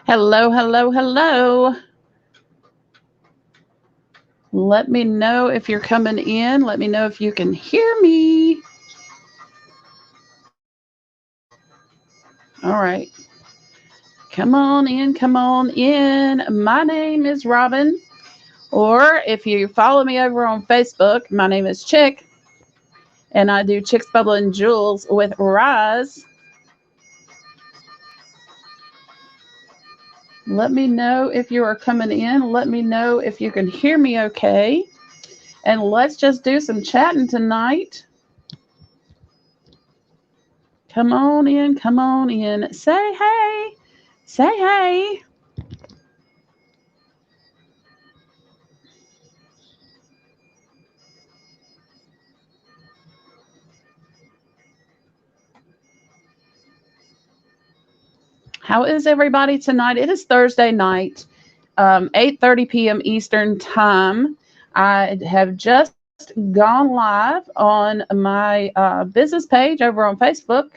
Hello, hello, hello. Let me know if you're coming in. Let me know if you can hear me. All right. Come on in, come on in. My name is Robin. Or if you follow me over on Facebook, my name is Chick. And I do Chicks Bubble and Jewels with Roz. Let me know if you are coming in. Let me know if you can hear me okay. And let's just do some chatting tonight. Come on in, come on in. Say hey. Say hey. How is everybody tonight? It is Thursday night, 8:30 p.m. Eastern time. I have just gone live on my business page over on Facebook.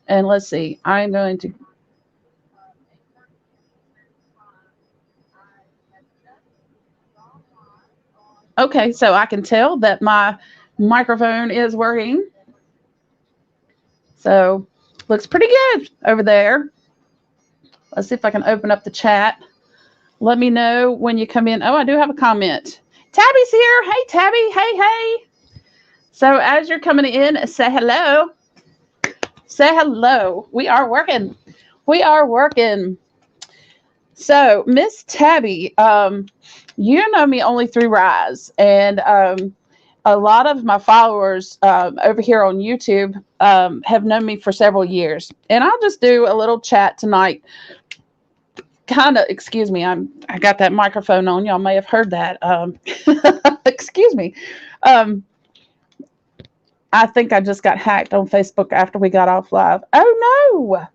And let's see, I'm going to. Okay, so I can tell that my microphone is working. So looks pretty good over there. Let's see if I can open up the chat. Let me know when you come in. Oh, I do have a comment. Tabby's here. Hey, Tabby. Hey, hey. So as you're coming in, say hello. Say hello. We are working. We are working. So, Miss Tabby, you know me only through Rise, and a lot of my followers over here on YouTube have known me for several years. And I'll just do a little chat tonight. Kind of, excuse me, I got that microphone on. Y'all may have heard that. Excuse me. Um, I think I just got hacked on Facebook after we got off live. Oh no!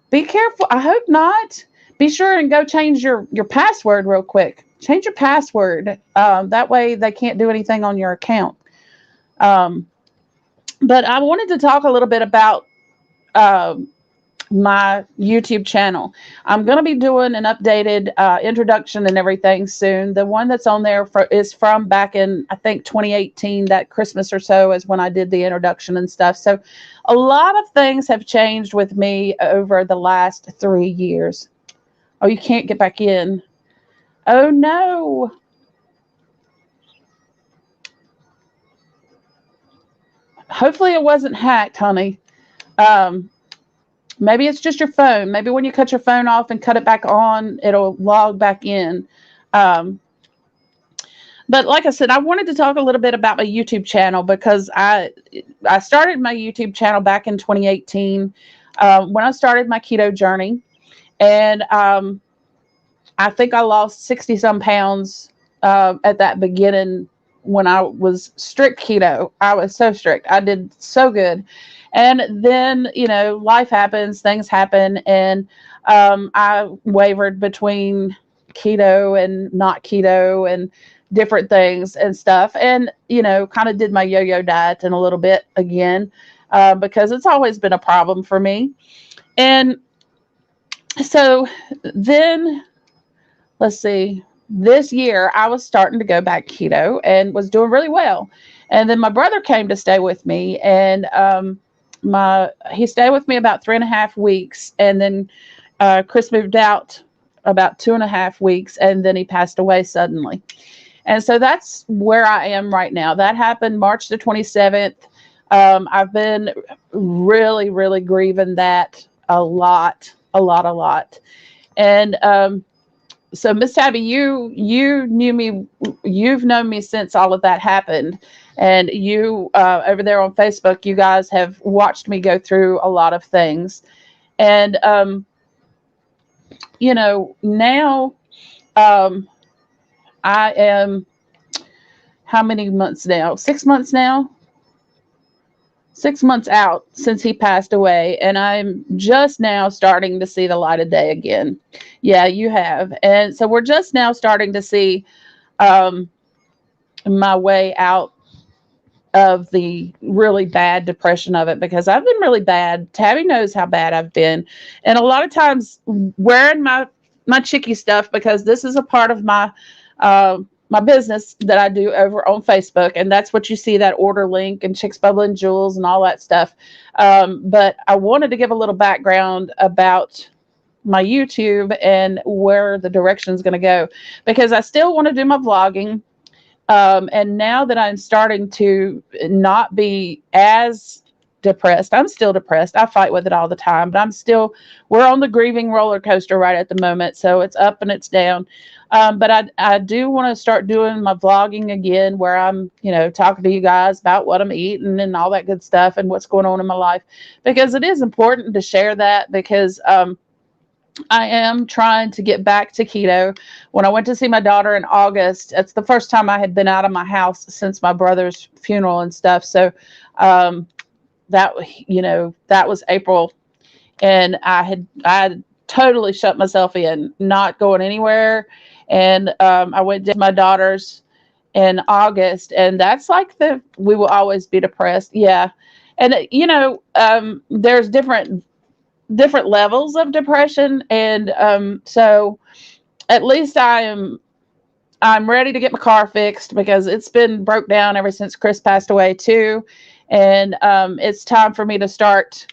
Be careful. I hope not. Be sure and go change your password real quick. Change your password. That way they can't do anything on your account. Um, but I wanted to talk a little bit about um, my YouTube channel. I'm going to be doing an updated introduction and everything soon. The one that's on there is from back in, I think, 2018, that Christmas or so is when I did the introduction and stuff. So a lot of things have changed with me over the last 3 years. Oh, you can't get back in. Oh, no. Hopefully it wasn't hacked, honey. Um, Maybe it's just your phone. Maybe when you cut your phone off and cut it back on, it'll log back in. Um, but like I said, I wanted to talk a little bit about my YouTube channel because I started my YouTube channel back in 2018 when I started my keto journey, and I think I lost 60 some pounds at that beginning when I was strict keto. I was so strict. I did so good. And then, life happens, things happen. And I wavered between keto and not keto and different things and stuff. And, kind of did my yo yo diet in a little bit again because it's always been a problem for me. And so then let's see, this year I was starting to go back keto and was doing really well. And then my brother came to stay with me, and he stayed with me about 3.5 weeks, and then Chris moved out about 2.5 weeks, and then he passed away suddenly. And so that's where I am right now. That happened March the 27th. I've been really, really grieving that a lot, a lot, a lot. And so Miss Tabby, you knew me, you've known me since all of that happened, and you over there on Facebook, you guys have watched me go through a lot of things, and now um, I am how many months now? 6 months now. 6 months out since he passed away, and I'm just now starting to see the light of day again. Yeah, you have. And so we're just now starting to see um, my way out of the really bad depression of it, because I've been really bad. Tabby knows how bad I've been. And a lot of times wearing my Chicky stuff, because this is a part of my business that I do over on Facebook, and that's what you see, that order link and Chicks Bubbling Jewels and all that stuff. But I wanted to give a little background about my YouTube and where the direction is going to go, because I still want to do my vlogging. And now that I'm starting to not be as depressed, I'm still depressed. I fight with it all the time, but we're on the grieving roller coaster right at the moment. So it's up and it's down. But I do want to start doing my vlogging again, where I'm, talking to you guys about what I'm eating and all that good stuff and what's going on in my life, because it is important to share that, because, I am trying to get back to keto. When I went to see my daughter in August, it's the first time I had been out of my house since my brother's funeral and stuff. So, that was April, and I had totally shut myself in, not going anywhere. And I went to my daughter's in August, and that's like we will always be depressed. Yeah. And there's different levels of depression, and so at least I'm ready to get my car fixed, because it's been broke down ever since Chris passed away too. And it's time for me to start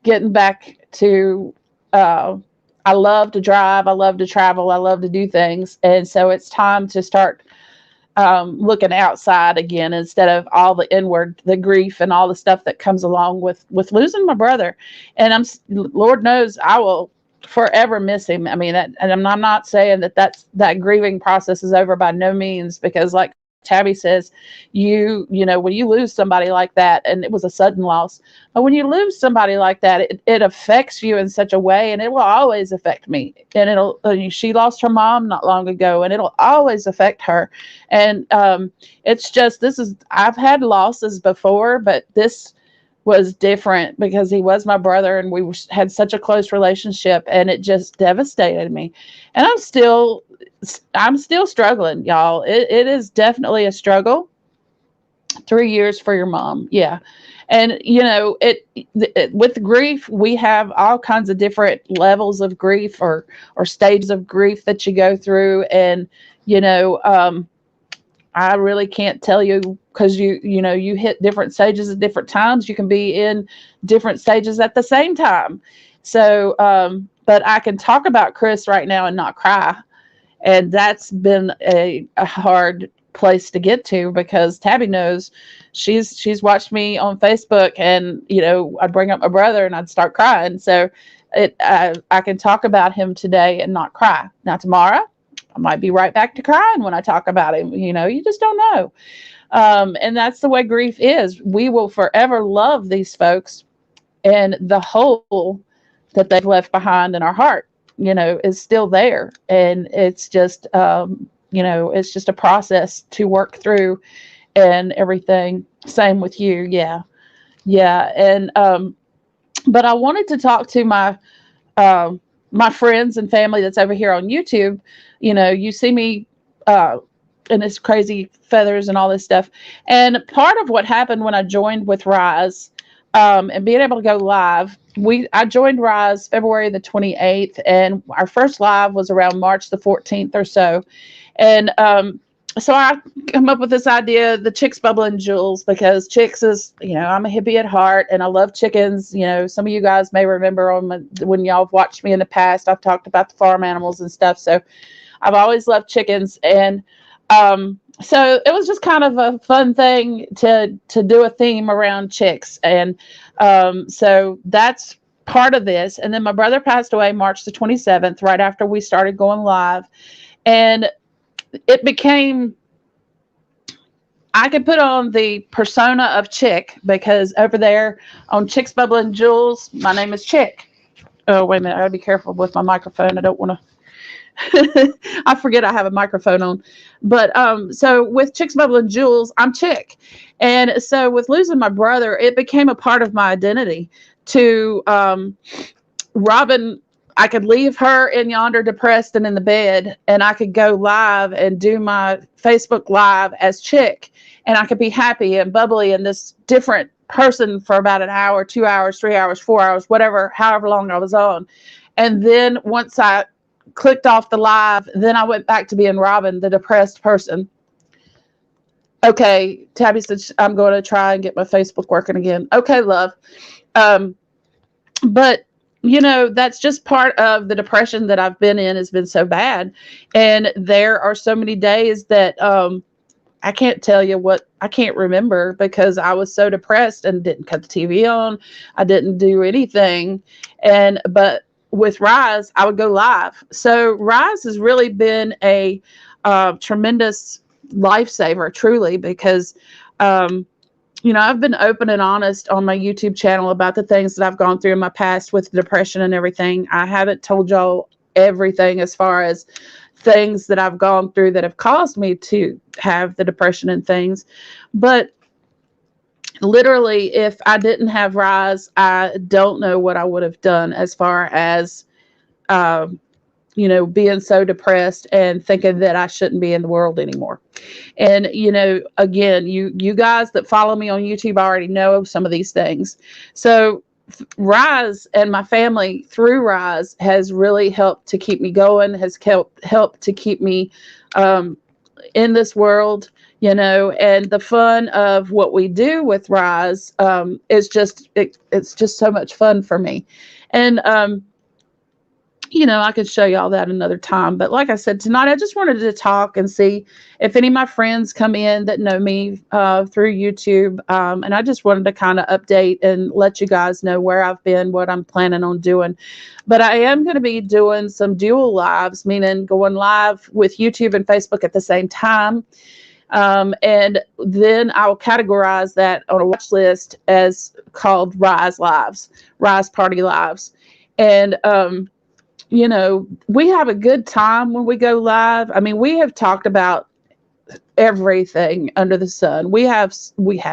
getting back to I love to drive, I love to travel, I love to do things, and so it's time to start looking outside again, instead of all the grief and all the stuff that comes along with losing my brother. And Lord knows I will forever miss him. I mean, and I'm not saying that grieving process is over, by no means, because like Tabby says, when you lose somebody like that, and it was a sudden loss, but when you lose somebody like that, it affects you in such a way, and it will always affect me. And she lost her mom not long ago, and it'll always affect her. And it's just, I've had losses before, but this was different, because he was my brother and we had such a close relationship, and it just devastated me. And I'm still struggling, y'all. It is definitely a struggle. 3 years for your mom. Yeah. And with grief, we have all kinds of different levels of grief, or stages of grief that you go through. And, I really can't tell you, because you hit different stages at different times. You can be in different stages at the same time. So, but I can talk about Chris right now and not cry. And that's been a hard place to get to, because Tabby knows, she's watched me on Facebook, and I'd bring up my brother and I'd start crying. So I can talk about him today and not cry. Now tomorrow I might be right back to crying when I talk about him. You just don't know. And that's the way grief is. We will forever love these folks, and the hole that they've left behind in our heart, is still there. And it's just, it's just a process to work through and everything. Same with you. Yeah. Yeah. And, but I wanted to talk to my friends and family that's over here on YouTube. You see me, and it's crazy feathers and all this stuff. And part of what happened when I joined with Rise, and being able to go live, I joined Rise February the 28th, and our first live was around March the 14th or so. And so I come up with this idea, the Chicks Bubbling Jewels, because Chicks is, I'm a hippie at heart, and I love chickens. Some of you guys may remember when y'all have watched me in the past, I've talked about the farm animals and stuff. So I've always loved chickens. And so it was just kind of a fun thing to do a theme around chicks. And so that's part of this. And then my brother passed away March the 27th, right after we started going live. And it became, I could put on the persona of Chick, because over there on Chicks Bubbling Jewels, my name is Chick. Oh, wait a minute. I gotta be careful with my microphone. I don't want to. I forget I have a microphone on. But so with Chicks Bubbling Jewels, I'm Chick. And so with losing my brother, it became a part of my identity. To Robin I could leave her in yonder depressed and in the bed, and I could go live and do my Facebook Live as Chick, and I could be happy and bubbly and this different person for about an hour, 2 hours, 3 hours, 4 hours, whatever, however long I was on. And then once I clicked off the live, then I went back to being Robin, the depressed person. Okay, Tabby said, I'm going to try and get my Facebook working again. Okay, love. But you know, that's just part of the depression that I've been in, has been so bad. And there are so many days that I can't tell you what, I can't remember, because I was so depressed and didn't cut the TV on. I didn't do anything. But with Rise, I would go live. So Rise has really been a tremendous lifesaver, truly, because you know, I've been open and honest on my YouTube channel about the things that I've gone through in my past with depression and everything. I haven't told y'all everything as far as things that I've gone through that have caused me to have the depression and things. But literally, if I didn't have Rise, I don't know what I would have done as far as, you know, being so depressed and thinking that I shouldn't be in the world anymore. And, you know, again, you guys that follow me on YouTube already know some of these things. So Rise and my family through Rise has really helped to keep me going, has helped to keep me in this world, you know. And the fun of what we do with Rise is just, it's just so much fun for me. And you know, I could show you all that another time. But like I said, tonight I just wanted to talk and see if any of my friends come in that know me through YouTube. And I just wanted to kind of update and let you guys know where I've been, what I'm planning on doing. But I am going to be doing some dual lives, meaning going live with YouTube and Facebook at the same time. And then I'll categorize that on a watch list as called Rise Lives, Rise Party Lives. And, you know, we have a good time when we go live. I mean, we have talked about everything under the sun. We have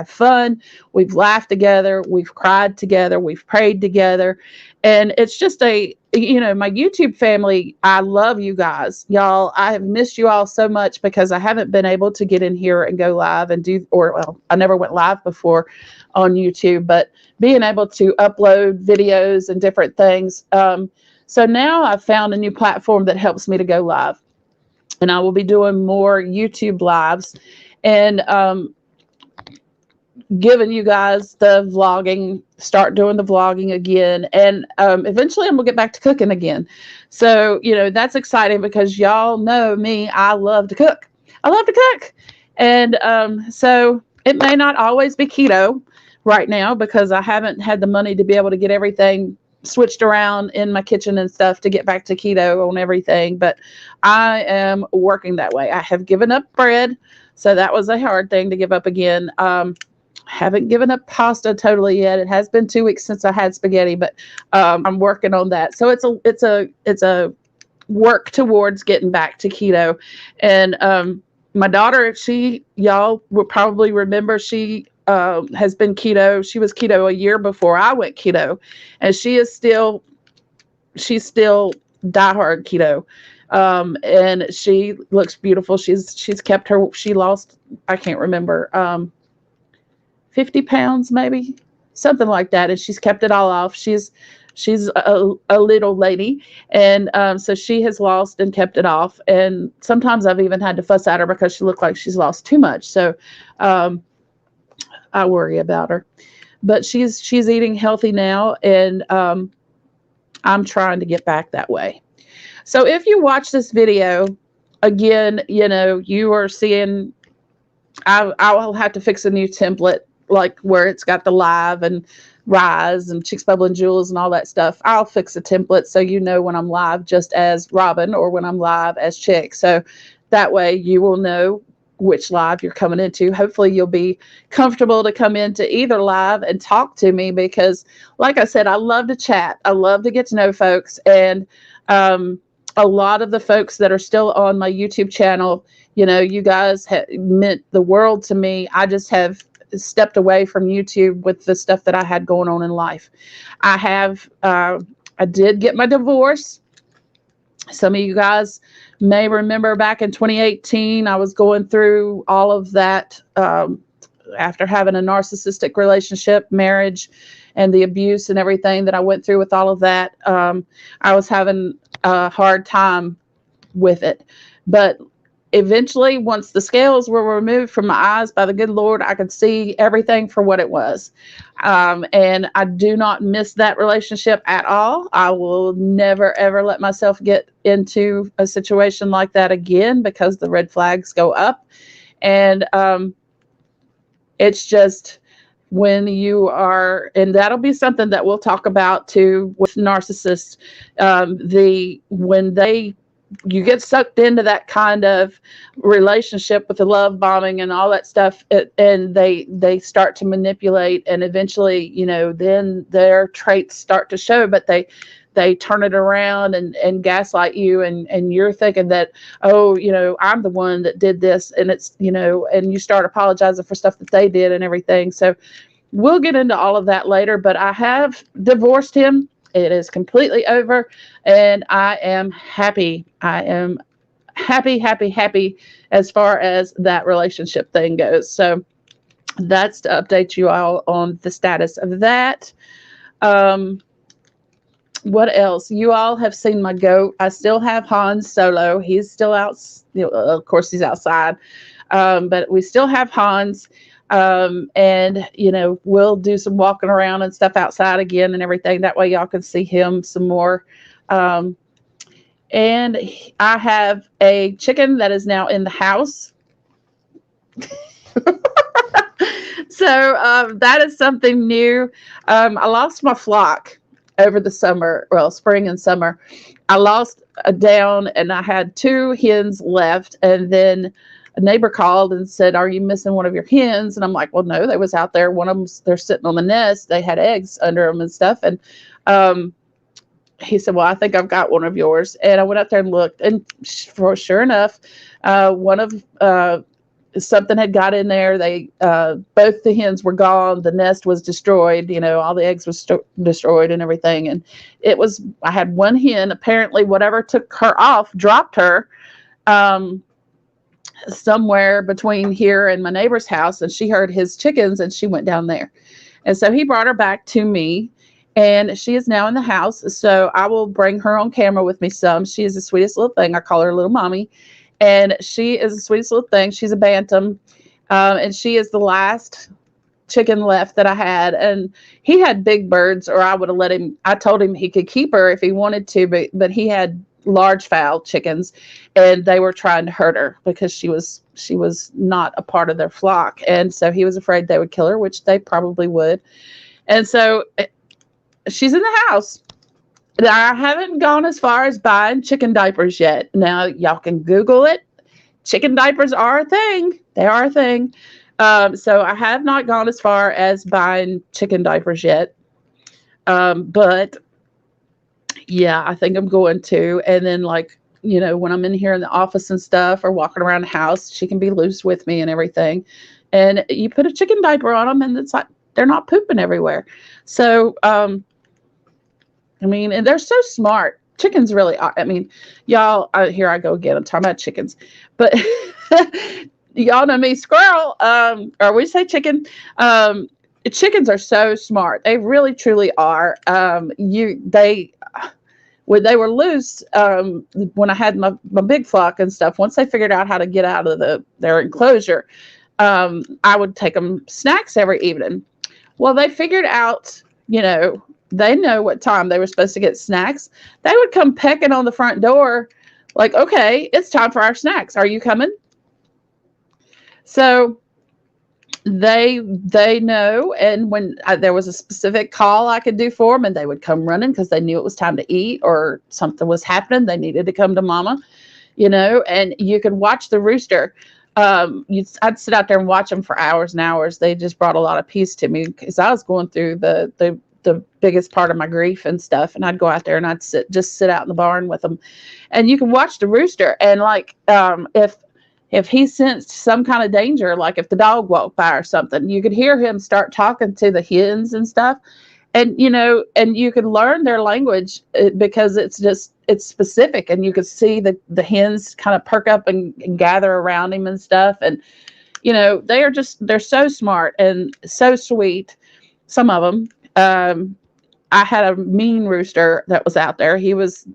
fun. We've laughed together. We've cried together. We've prayed together. And it's just you know, my YouTube family, I love you guys. Y'all, I have missed you all so much because I haven't been able to get in here and go live and well, I never went live before on YouTube, but being able to upload videos and different things. So now I've found a new platform that helps me to go live, and I will be doing more YouTube lives and giving you guys the vlogging, start doing the vlogging again. And eventually I'm gonna get back to cooking again. So, you know, that's exciting because y'all know me, I love to cook. I love to cook. And so it may not always be keto right now because I haven't had the money to be able to get everything switched around in my kitchen and stuff to get back to keto on everything, but I am working that way. I have given up bread, so that was a hard thing to give up again. Haven't given up pasta totally yet. It has been 2 weeks since I had spaghetti, but I'm working on that. So it's a work towards getting back to keto. And my daughter, y'all will probably remember, she has been keto. She was keto a year before I went keto, and she's still diehard keto. And she looks beautiful. She's kept she lost, I can't remember, 50 pounds, maybe something like that. And she's kept it all off. She's a little lady. And so she has lost and kept it off. And sometimes I've even had to fuss at her because she looked like she's lost too much. So, I worry about her, but she's eating healthy now, and I'm trying to get back that way. So if you watch this video again, you know, you are seeing, I will have to fix a new template, like where it's got the live and Rise and Chicks Bubble and Jewels and all that stuff. I'll fix a template so you know when I'm live just as Robin or when I'm live as Chick. So that way you will know which live you're coming into. Hopefully you'll be comfortable to come into either live and talk to me because, like I said, I love to chat. I love to get to know folks. And a lot of the folks that are still on my YouTube channel, you know, you guys meant the world to me. I just have stepped away from YouTube with the stuff that I had going on in life. I have I did get my divorce. Some of you guys may remember back in 2018, I was going through all of that after having a narcissistic relationship, marriage, and the abuse and everything that I went through with all of that. I was having a hard time with it. But eventually, once the scales were removed from my eyes by the good Lord, I could see everything for what it was. And I do not miss that relationship at all. I will never, ever let myself get into a situation like that again, because the red flags go up. And it's just when you are, and that'll be something that we'll talk about too with narcissists. When you get sucked into that kind of relationship with the love bombing and all that stuff, and they start to manipulate, and eventually, then their traits start to show, but they turn it around and gaslight you, and you're thinking that, oh, I'm the one that did this, and it's, and you start apologizing for stuff that they did and everything. So we'll get into all of that later, but I have divorced him. It is completely over, and I am happy. I am happy, happy, happy as far as that relationship thing goes. So that's to update you all on the status of that. What else? You all have seen my goat. I still have Han Solo. He's still out. Of course, he's outside, but we still have Hans. And we'll do some walking around and stuff outside again and everything. That way y'all can see him some more. And I have a chicken that is now in the house. So that is something new. I lost my flock over the summer, well, spring and summer. I lost down, and I had 2 hens left, and then a neighbor called and said, "Are you missing one of your hens?" And I'm like, "Well, no, they was out there. One of them, they're sitting on the nest. They had eggs under them and stuff." And he said, "Well, I think I've got one of yours." And I went out there and looked, and sure enough, one of something had got in there. They both the hens were gone. The nest was destroyed. All the eggs was destroyed and everything. And I had one hen. Apparently, whatever took her off dropped her. Somewhere between here and my neighbor's house, and she heard his chickens, and she went down there. And so he brought her back to me, and she is now in the house. So I will bring her on camera with me some. She is the sweetest little thing. I call her little mommy, and she is the sweetest little thing. She's a bantam, and she is the last chicken left that I had. And he had big birds, or I would have let him. I told him he could keep her if he wanted to, but he had large fowl chickens, and they were trying to hurt her because she was not a part of their flock. And so he was afraid they would kill her, which they probably would. And so she's in the house. I haven't gone as far as buying chicken diapers yet. Now y'all can Google it. Chicken diapers are a thing. They are a thing. So I have not gone as far as buying chicken diapers yet. But yeah, I think I'm going to. And then, when I'm in here in the office and stuff, or walking around the house, she can be loose with me and everything. And you put a chicken diaper on them, and it's like they're not pooping everywhere. So, and they're so smart. Chickens really are. Y'all, here I go again. I'm talking about chickens. But y'all know me, squirrel, or we say chicken. Chickens are so smart. They really, truly are. When they were loose, when I had my big flock and stuff, once they figured out how to get out of their enclosure, I would take them snacks every evening. Well, they figured out, they know what time they were supposed to get snacks. They would come pecking on the front door like, "Okay, it's time for our snacks. Are you coming?" So they know, and when there was a specific call I could do for them, and they would come running because they knew it was time to eat, or something was happening, they needed to come to mama, and you could watch the rooster. I'd sit out there and watch them for hours and hours. They just brought a lot of peace to me, because I was going through the biggest part of my grief and stuff, and I'd go out there and I'd sit out in the barn with them, and you can watch the rooster, and if he sensed some kind of danger, like if the dog walked by or something, you could hear him start talking to the hens and stuff. And, and you can learn their language because it's specific, and you can see the hens kind of perk up and gather around him and stuff. And, they're so smart and so sweet. Some of them. I had a mean rooster that was out there. He was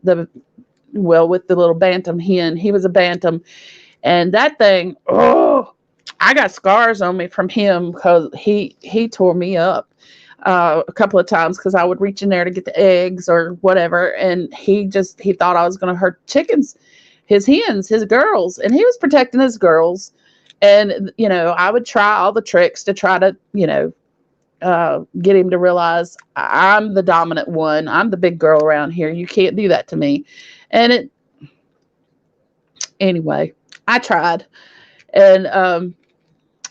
with the little bantam hen. He was a bantam. And that thing, I got scars on me from him because he tore me up a couple of times because I would reach in there to get the eggs or whatever. And he thought I was going to hurt chickens, his hens, his girls. And he was protecting his girls. And, I would try all the tricks to try to, get him to realize I'm the dominant one. I'm the big girl around here. You can't do that to me. And anyway, I tried. And,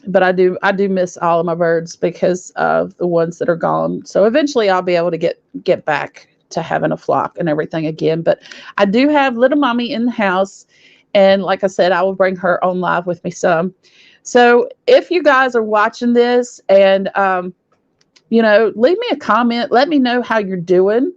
but I do miss all of my birds because of the ones that are gone. So eventually I'll be able to get back to having a flock and everything again. But I do have little mommy in the house. And like I said, I will bring her on live with me some. So if you guys are watching this and, leave me a comment. Let me know how you're doing.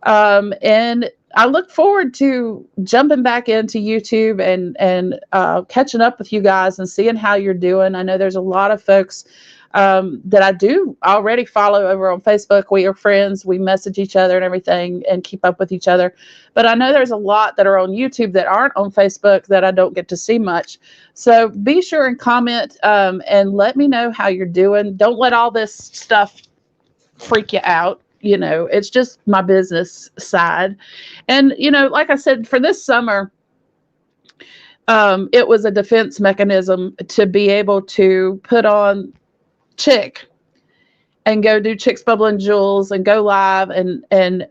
And I look forward to jumping back into YouTube and catching up with you guys and seeing how you're doing. I know there's a lot of folks that I do already follow over on Facebook. We are friends. We message each other and everything and keep up with each other. But I know there's a lot that are on YouTube that aren't on Facebook that I don't get to see much. So be sure and comment and let me know how you're doing. Don't let all this stuff freak you out. It's just my business side. And, like I said, for this summer, it was a defense mechanism to be able to put on Chick and go do Chicks Bubble and Jewels and go live and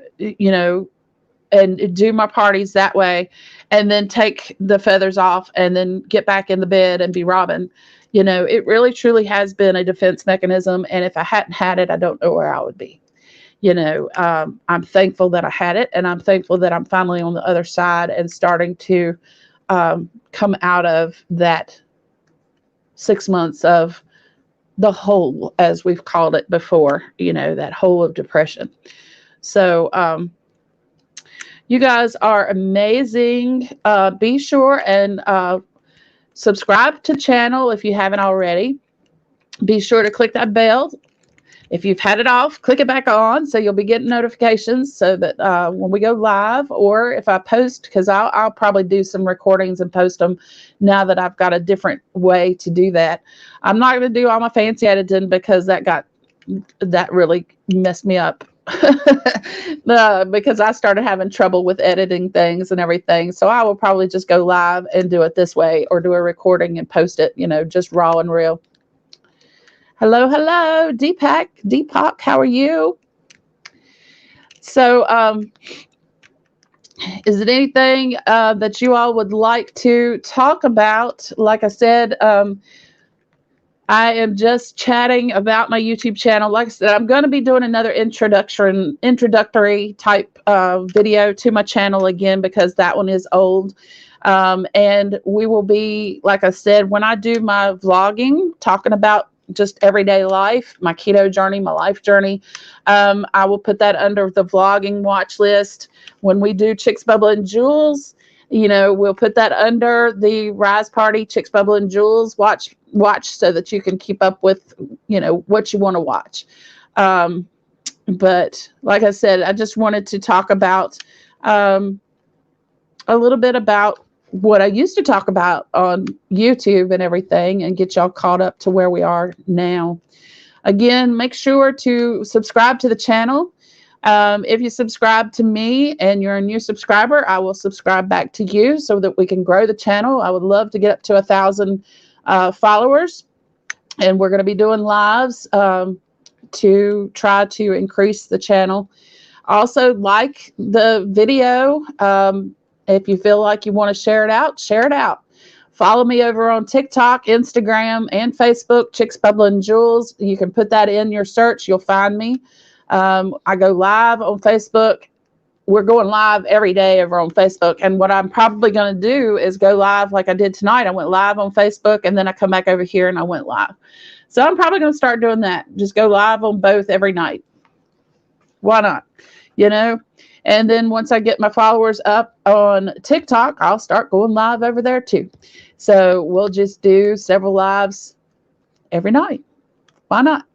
do my parties that way, and then take the feathers off and then get back in the bed and be Robin. It really truly has been a defense mechanism. And if I hadn't had it, I don't know where I would be. I'm thankful that I had it, and I'm thankful that I'm finally on the other side and starting to come out of that 6 months of the hole, as we've called it before, that hole of depression. So you guys are amazing. Be sure and subscribe to the channel if you haven't already. Be sure to click that bell. If you've had it off, click it back on so you'll be getting notifications so that when we go live, or if I post, because I'll probably do some recordings and post them now that I've got a different way to do that. I'm not going to do all my fancy editing because that really messed me up because I started having trouble with editing things and everything. So I will probably just go live and do it this way, or do a recording and post it, just raw and real. Hello, Deepak, how are you? So, is it anything that you all would like to talk about? Like I said, I am just chatting about my YouTube channel. Like I said, I'm going to be doing another introductory type video to my channel again, because that one is old. And we will be, like I said, when I do my vlogging, talking about just everyday life, my keto journey, my life journey, I will put that under the vlogging watch list. When we do Chicks Bubble and Jewels, we'll put that under the Rise Party Chicks Bubble and Jewels watch so that you can keep up with, what you want to watch. But like I said, I just wanted to talk about a little bit about what I used to talk about on YouTube and everything, and get y'all caught up to where we are now. Again, make sure to subscribe to the channel. If you subscribe to me and you're a new subscriber, I will subscribe back to you so that we can grow the channel. I would love to get up to 1,000 followers, and we're going to be doing lives to try to increase the channel. Also, like the video. If you feel like you want to share it out, share it out. Follow me over on TikTok, Instagram, and Facebook, Chicks Bubble and Jewels. You can put that in your search. You'll find me. I go live on Facebook. We're going live every day over on Facebook. And what I'm probably going to do is go live like I did tonight. I went live on Facebook, and then I come back over here and I went live. So I'm probably going to start doing that. Just go live on both every night. Why not? You know? And then once I get my followers up on TikTok, I'll start going live over there too. So we'll just do several lives every night. Why not?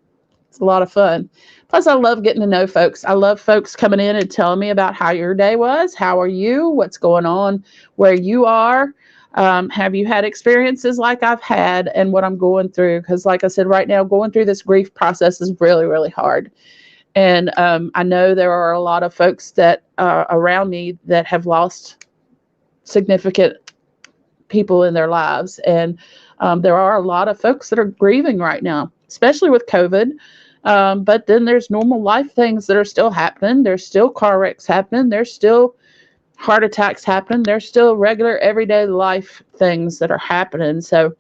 It's a lot of fun. Plus, I love getting to know folks. I love folks coming in and telling me about how your day was. How are you? What's going on where you are? Have you had experiences like I've had and what I'm going through? Because, like I said, right now, going through this grief process is really, really hard. And I know there are a lot of folks that around me that have lost significant people in their lives. And there are a lot of folks that are grieving right now, especially with COVID. But then there's normal life things that are still happening. There's still car wrecks happening. There's still heart attacks happening. There's still regular everyday life things that are happening. So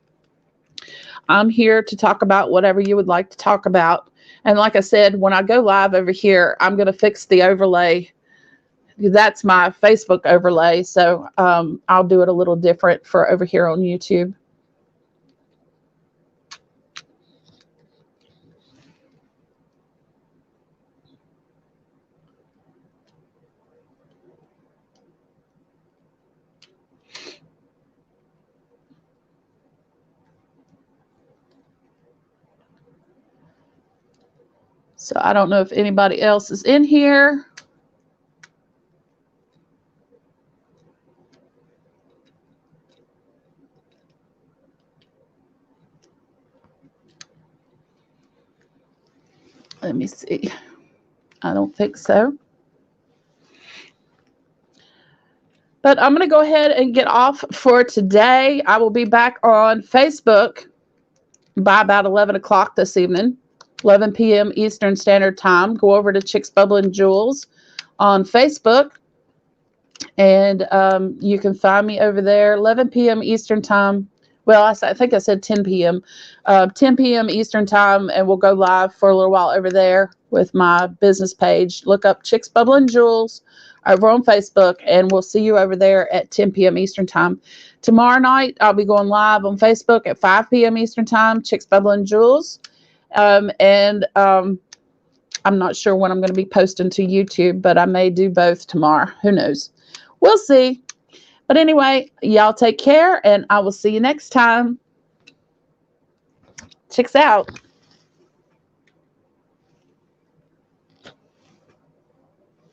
I'm here to talk about whatever you would like to talk about. And like I said, when I go live over here, I'm going to fix the overlay. That's my Facebook overlay. So I'll do it a little different for over here on YouTube. So I don't know if anybody else is in here. Let me see. I don't think so. But I'm going to go ahead and get off for today. I will be back on Facebook by about 11 o'clock this evening, 11 p.m. Eastern Standard Time. Go over to Chicks Bubbling Jewels on Facebook, and you can find me over there, 11 p.m. Eastern Time. Well, I think I said 10 p.m. 10 p.m. Eastern Time, and we'll go live for a little while over there with my business page. Look up Chicks Bubbling Jewels over on Facebook, and we'll see you over there at 10 p.m. Eastern Time. Tomorrow night, I'll be going live on Facebook at 5 p.m. Eastern Time, Chicks Bubbling Jewels. I'm not sure when I'm going to be posting to YouTube, but I may do both tomorrow. Who knows? We'll see. But anyway, y'all take care, and I will see you next time. Chicks out.